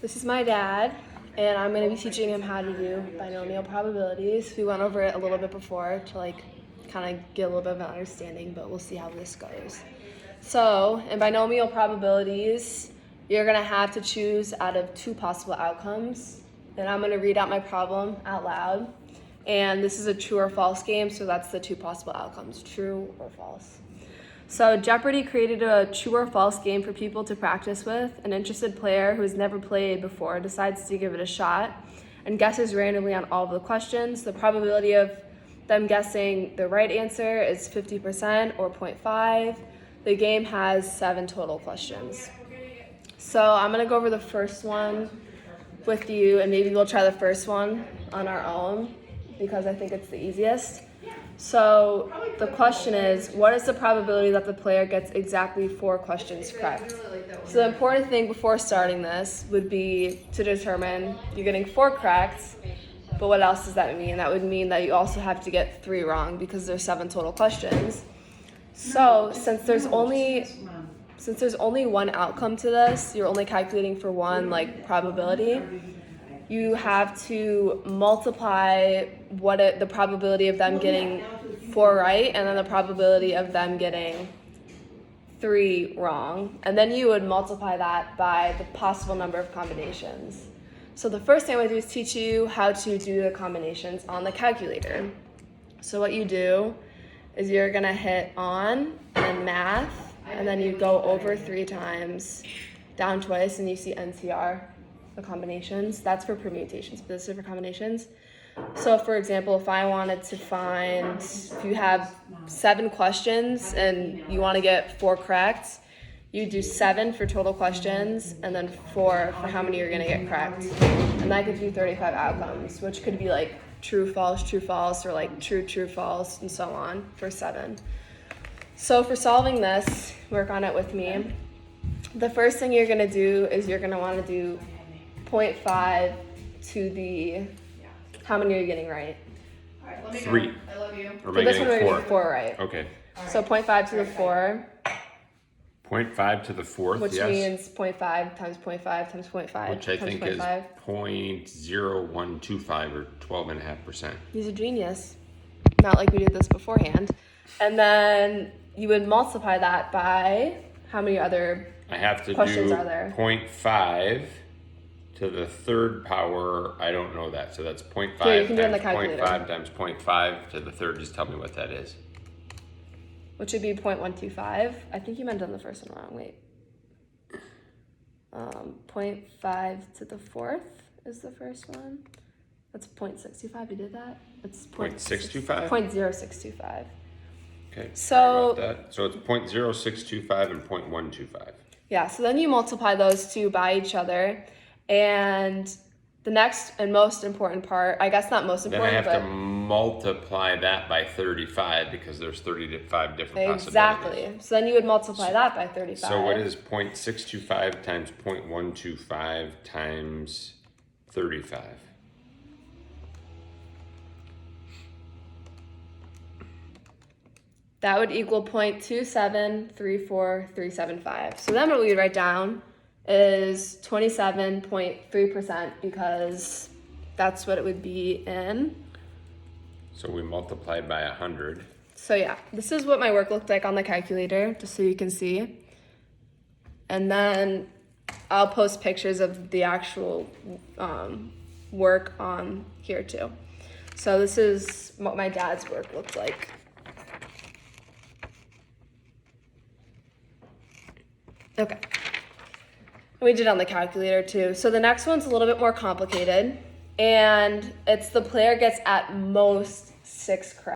This is my dad, and I'm going to be teaching him how to do binomial probabilities. We went over it a little bit before to kind of get a little bit of an understanding, but we'll see how this goes. So in binomial probabilities, you're going to have to choose out of two possible outcomes. And I'm going to read out my problem out loud. And this is a true or false game, so that's the two possible outcomes, true or false. So Jeopardy created a true or false game for people to practice with. An interested player who has never played before decides to give it a shot and guesses randomly on all of the questions. The probability of them guessing the right answer is 50% or 0.5. The game has 7 total questions. So I'm going to go over the first one with you, and maybe we'll try the first one on our own because I think it's the easiest. So the question is, what is the probability that the player gets exactly 4 questions correct? So the important thing before starting this would be to determine you're getting 4 correct, but what else does that mean? That would mean that you also have to get 3 wrong because there's 7 total questions. So since there's only one outcome to this, you're only calculating for one probability. You have to multiply the probability of them getting 4 right and then the probability of them getting 3 wrong. And then you would multiply that by the possible number of combinations. So the first thing I'm going to do is teach you how to do the combinations on the calculator. So what you do is you're going to hit on and math, and then you go over 3 times, down twice, and you see NCR. The combinations, that's for permutations, but this is for combinations. So for example, if I wanted to find, if you have 7 questions and you want to get 4 correct, you do 7 for total questions and then 4 for how many you're going to get correct. And that gives you 35 outcomes, which could be true, false, or true, false, and so on for 7. So for solving this, work on it with me. The first thing you're going to do is you're going to want to do 0.5 to the, how many are you getting right? 3. I love you. Or am For I this one, we're getting going to 4? get 4 right. Okay. So 0.5 to the 4, 0.5 to the 4th, which yes. means 0.5 times 0.5 times 0.5 Which I times think is 0.5. 0.0125 or 12.5%. He's a genius. Not like we did this beforehand. And then you would multiply that by how many other I have to questions do are there? 0.5 to the 3rd power. I don't know that. So that's 0.5 Here, you can do it on times the calculator. 0.5 times 0.5 to the 3rd. Just tell me what that is. Which would be 0.125. I think you meant on the first one wrong. Wait. 0.5 to the 4th is the first one. That's 0.625. You did that? It's 0.625? 0.0625. Okay. So- sorry about that. So it's 0.0625 and 0.125. Yeah, so then you multiply those two by each other. And the next and most important part, I guess not most Then important, I have but to multiply that by 35 because there's 35 different possibilities. exactly. So then you would multiply that by 35. So what is 0.625 times 0.125 times 35? That would equal 0.2734375. So then what we would write down is 27.3% because that's what it would be in. So we multiplied by 100. So yeah, this is what my work looked like on the calculator, just so you can see. And then I'll post pictures of the actual work on here too. So this is what my dad's work looked like. Okay. We did it on the calculator too. So the next one's a little bit more complicated, and it's the player gets at most 6 correct.